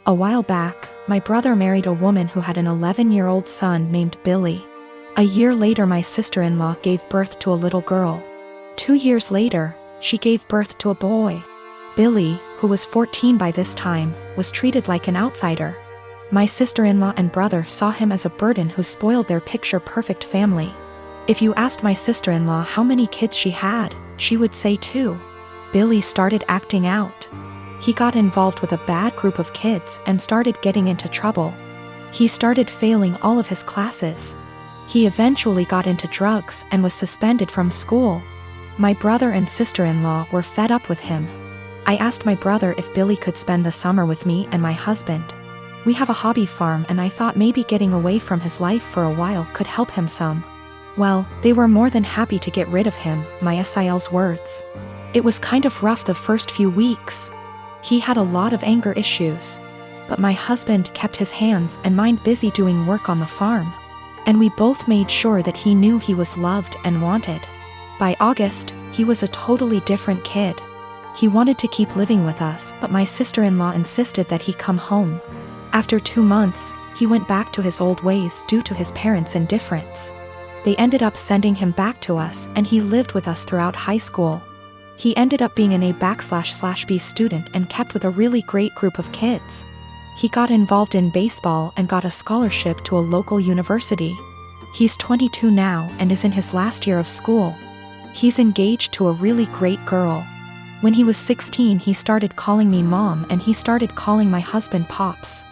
A while back, my brother married a woman who had an 11-year-old son named Billy. A year later, my sister-in-law gave birth to a little girl. 2 years later, she gave birth to a boy. Billy, who was 14 by this time, was treated like an outsider. My sister-in-law and brother saw him as a burden who spoiled their picture-perfect family. If you asked my sister-in-law how many kids she had, she would say 2. Billy started acting out. He got involved with a bad group of kids and started getting into trouble. He started failing all of his classes. He eventually got into drugs and was suspended from school. My brother and sister-in-law were fed up with him. I asked my brother if Billy could spend the summer with me and my husband. We have a hobby farm, and I thought maybe getting away from his life for a while could help him some. Well, they were more than happy to get rid of him, my SIL's words. It was kind of rough the first few weeks. He had a lot of anger issues. But my husband kept his hands and mind busy doing work on the farm. And we both made sure that he knew he was loved and wanted. By August, he was a totally different kid. He wanted to keep living with us, but my sister-in-law insisted that he come home. After 2 months, he went back to his old ways due to his parents' indifference. They ended up sending him back to us, and he lived with us throughout high school. He ended up being an A/B student and kept with a really great group of kids. He got involved in baseball and got a scholarship to a local university. He's 22 now and is in his last year of school. He's engaged to a really great girl. When he was 16, he started calling me mom, and he started calling my husband pops.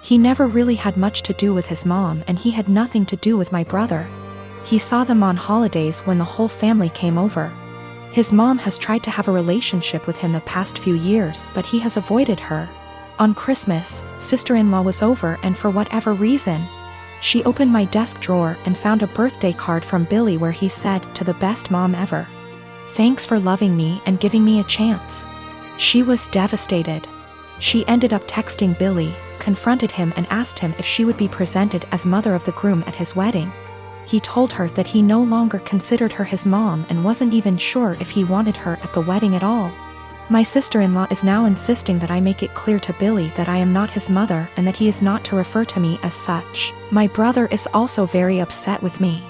He never really had much to do with his mom, and he had nothing to do with my brother. He saw them on holidays when the whole family came over. His mom has tried to have a relationship with him the past few years, but he has avoided her. On Christmas, sister-in-law was over, and for whatever reason, she opened my desk drawer and found a birthday card from Billy where he said, "To the best mom ever. Thanks for loving me and giving me a chance." She was devastated. She ended up texting Billy, confronted him, and asked him if she would be presented as mother of the groom at his wedding. He told her that he no longer considered her his mom and wasn't even sure if he wanted her at the wedding at all. My sister-in-law is now insisting that I make it clear to Billy that I am not his mother and that he is not to refer to me as such. My brother is also very upset with me.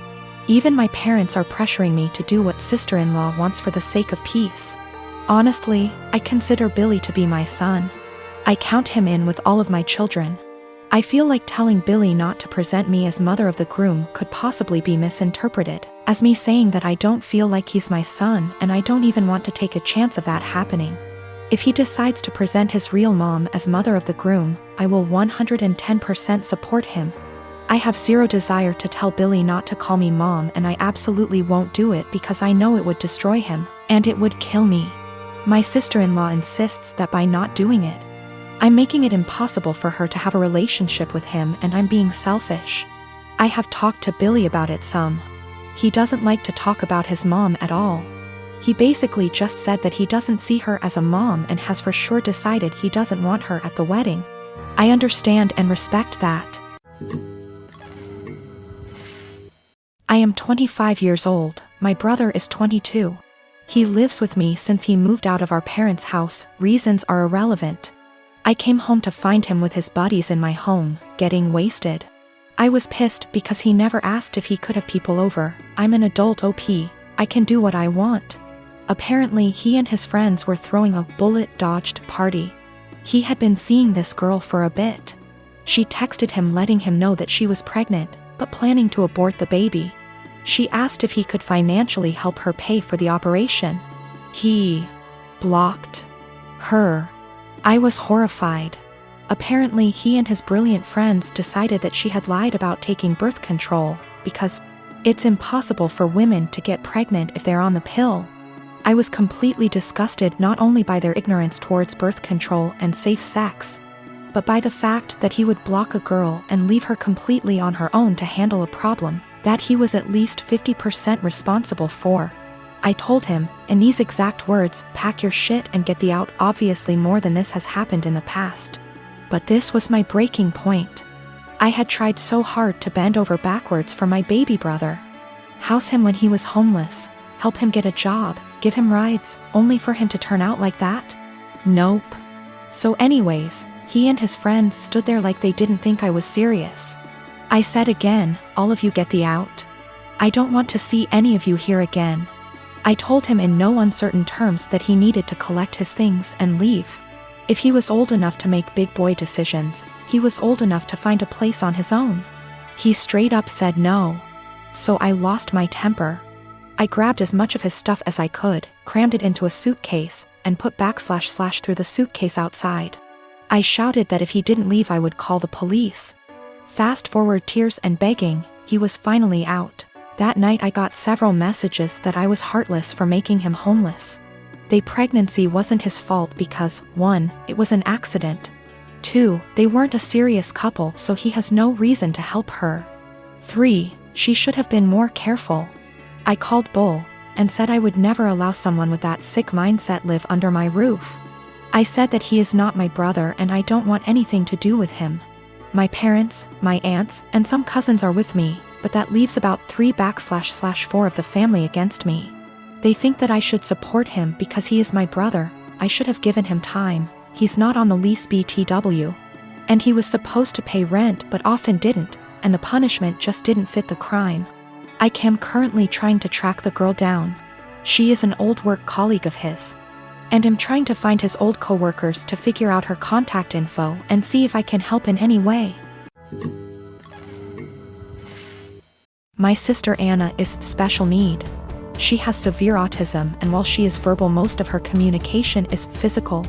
Even my parents are pressuring me to do what sister-in-law wants for the sake of peace. Honestly, I consider Billy to be my son. I count him in with all of my children. I feel like telling Billy not to present me as mother of the groom could possibly be misinterpreted as me saying that I don't feel like he's my son, and I don't even want to take a chance of that happening. If he decides to present his real mom as mother of the groom, I will 110% support him. I have zero desire to tell Billy not to call me mom, and I absolutely won't do it because I know it would destroy him, and it would kill me. My sister-in-law insists that by not doing it, I'm making it impossible for her to have a relationship with him, and I'm being selfish. I have talked to Billy about it some. He doesn't like to talk about his mom at all. He basically just said that he doesn't see her as a mom and has for sure decided he doesn't want her at the wedding. I understand and respect that. I am 25 years old, my brother is 22. He lives with me since he moved out of our parents' house. Reasons are irrelevant. I came home to find him with his buddies in my home, getting wasted. I was pissed because he never asked if he could have people over. I'm an adult OP, I can do what I want. Apparently he and his friends were throwing a bullet-dodged party. He had been seeing this girl for a bit. She texted him letting him know that she was pregnant, but planning to abort the baby. She asked if he could financially help her pay for the operation. He blocked her. I was horrified. Apparently he and his brilliant friends decided that she had lied about taking birth control, because it's impossible for women to get pregnant if they're on the pill. I was completely disgusted not only by their ignorance towards birth control and safe sex, but by the fact that he would block a girl and leave her completely on her own to handle a problem that he was at least 50% responsible for. I told him, in these exact words, "Pack your shit and get the out." Obviously more than this has happened in the past. But this was my breaking point. I had tried so hard to bend over backwards for my baby brother. House him when he was homeless, help him get a job, give him rides, only for him to turn out like that? Nope. So anyways, He and his friends stood there like they didn't think I was serious. I said again, all of you get the out. I don't want to see any of you here again. I told him in no uncertain terms that he needed to collect his things and leave. If he was old enough to make big boy decisions, he was old enough to find a place on his own. He straight up said no. So I lost my temper. I grabbed as much of his stuff as I could, crammed it into a suitcase, and put / through the suitcase outside. I shouted that if he didn't leave I would call the police. Fast forward tears and begging, he was finally out. That night I got several messages that I was heartless for making him homeless. The pregnancy wasn't his fault because, 1, it was an accident. 2, they weren't a serious couple so he has no reason to help her. 3, she should have been more careful. I called bull, and said I would never allow someone with that sick mindset live under my roof. I said that he is not my brother and I don't want anything to do with him. My parents, my aunts, and some cousins are with me, but that leaves about 3 / 4 of the family against me. They think that I should support him because he is my brother. I should have given him time. He's not on the lease BTW. And he was supposed to pay rent but often didn't, and the punishment just didn't fit the crime. I am currently trying to track the girl down. She is an old work colleague of his. And am trying to find his old coworkers to figure out her contact info and see if I can help in any way. My sister Anna is special need. She has severe autism, and while she is verbal, most of her communication is physical,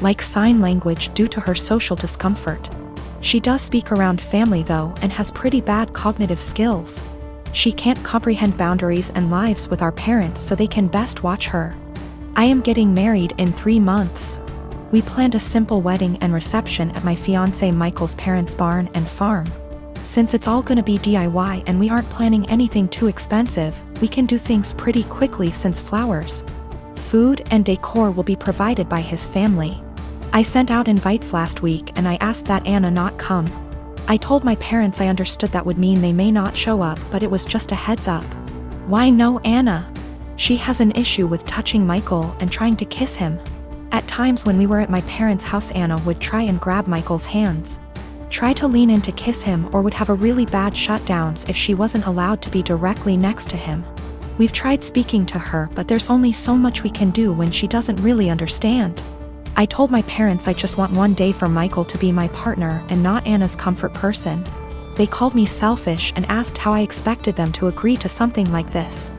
like sign language due to her social discomfort. She does speak around family though and has pretty bad cognitive skills. She can't comprehend boundaries and lives with our parents so they can best watch her. I am getting married in 3 months. We planned a simple wedding and reception at my fiancé Michael's parents' barn and farm. Since it's all gonna be DIY and we aren't planning anything too expensive, we can do things pretty quickly since flowers, food, and decor will be provided by his family. I sent out invites last week and I asked that Anna not come. I told my parents I understood that would mean they may not show up, but it was just a heads up. Why no Anna? She has an issue with touching Michael and trying to kiss him. At times when we were at my parents' house, Anna would try and grab Michael's hands, try to lean in to kiss him, or would have a really bad shutdowns if she wasn't allowed to be directly next to him. We've tried speaking to her, but there's only so much we can do when she doesn't really understand. I told my parents I just want one day for Michael to be my partner and not Anna's comfort person. They called me selfish and asked how I expected them to agree to something like this.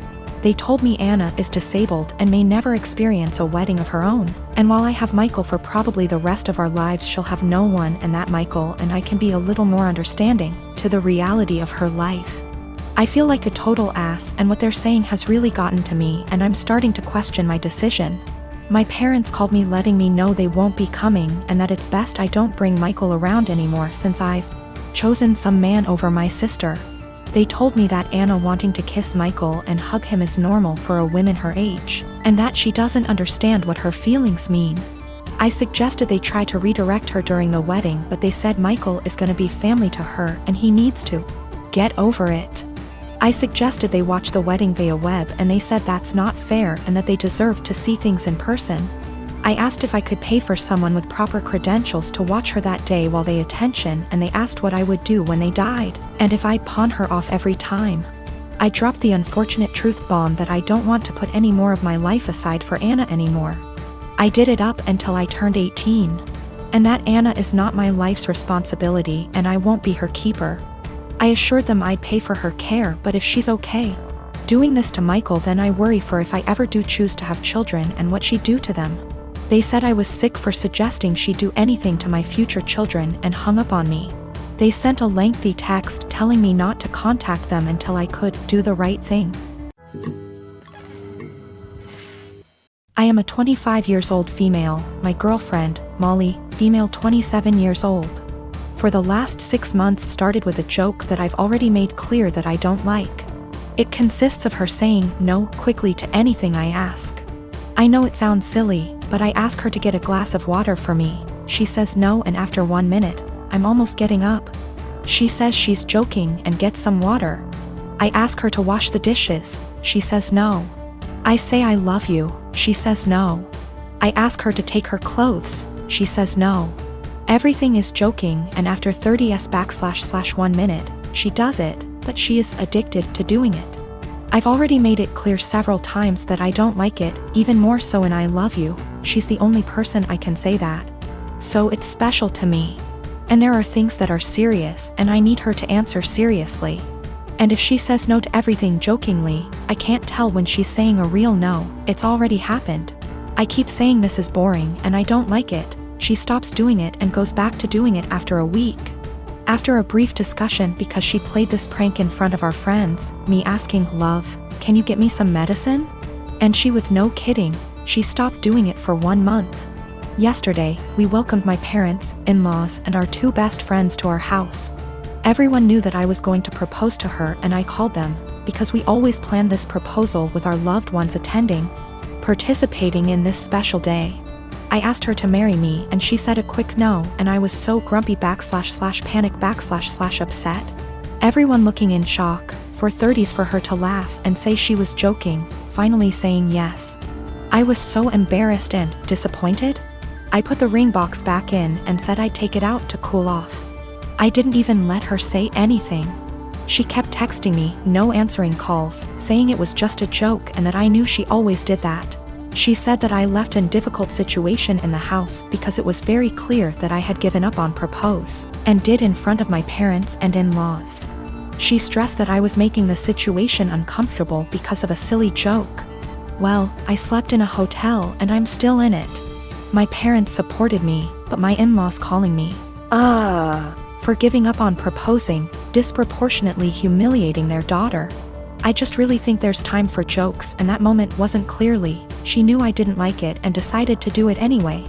They told me Anna is disabled and may never experience a wedding of her own, and while I have Michael for probably the rest of our lives, she'll have no one, and that Michael and I can be a little more understanding to the reality of her life. I feel like a total ass, and what they're saying has really gotten to me, and I'm starting to question my decision. My parents called me letting me know they won't be coming and that it's best I don't bring Michael around anymore since I've chosen some man over my sister. They told me that Anna wanting to kiss Michael and hug him is normal for a woman her age, and that she doesn't understand what her feelings mean. I suggested they try to redirect her during the wedding, but they said Michael is gonna be family to her and he needs to get over it. I suggested they watch the wedding via web, and they said that's not fair and that they deserve to see things in person. I asked if I could pay for someone with proper credentials to watch her that day while they attention, and they asked what I would do when they died, and if I'd pawn her off every time. I dropped the unfortunate truth bomb that I don't want to put any more of my life aside for Anna anymore. I did it up until I turned 18. And that Anna is not my life's responsibility and I won't be her keeper. I assured them I'd pay for her care, but if she's okay doing this to Michael, then I worry for if I ever do choose to have children and what she'd do to them. They said I was sick for suggesting she'd do anything to my future children and hung up on me. They sent a lengthy text telling me not to contact them until I could do the right thing. I am a 25 years old female, my girlfriend, Molly, female 27 years old. For the last 6 months started with a joke that I've already made clear that I don't like. It consists of her saying no quickly to anything I ask. I know it sounds silly, but I ask her to get a glass of water for me. She says no, and after 1 minute, I'm almost getting up. She says she's joking and gets some water. I ask her to wash the dishes. She says no. I say I love you. She says no. I ask her to take her clothes. She says no. Everything is joking, and after 30s//1 minute, she does it, but she is addicted to doing it. I've already made it clear several times that I don't like it, even more so in I love you. She's the only person I can say that. So it's special to me. And there are things that are serious, and I need her to answer seriously. And if she says no to everything jokingly, I can't tell when she's saying a real no. It's already happened. I keep saying this is boring and I don't like it. She stops doing it and goes back to doing it after a week. After a brief discussion because she played this prank in front of our friends, me asking, "Love, can you get me some medicine?" And she, with no kidding, she stopped doing it for 1 month. Yesterday, we welcomed my parents, in-laws, and our 2 best friends to our house. Everyone knew that I was going to propose to her, and I called them, because we always plan this proposal with our loved ones attending, participating in this special day. I asked her to marry me and she said a quick no, and I was so grumpy / panic / upset. Everyone looking in shock, for 30s for her to laugh and say she was joking, finally saying yes. I was so embarrassed and disappointed. I put the ring box back in and said I'd take it out to cool off. I didn't even let her say anything. She kept texting me, no answering calls, saying it was just a joke and that I knew she always did that. She said that I left in difficult situation in the house because it was very clear that I had given up on propose, and did in front of my parents and in-laws. She stressed that I was making the situation uncomfortable because of a silly joke. Well, I slept in a hotel and I'm still in it. My parents supported me, but my in-laws calling me for giving up on proposing, disproportionately humiliating their daughter. I just really think there's time for jokes, and that moment wasn't clearly. She knew I didn't like it and decided to do it anyway.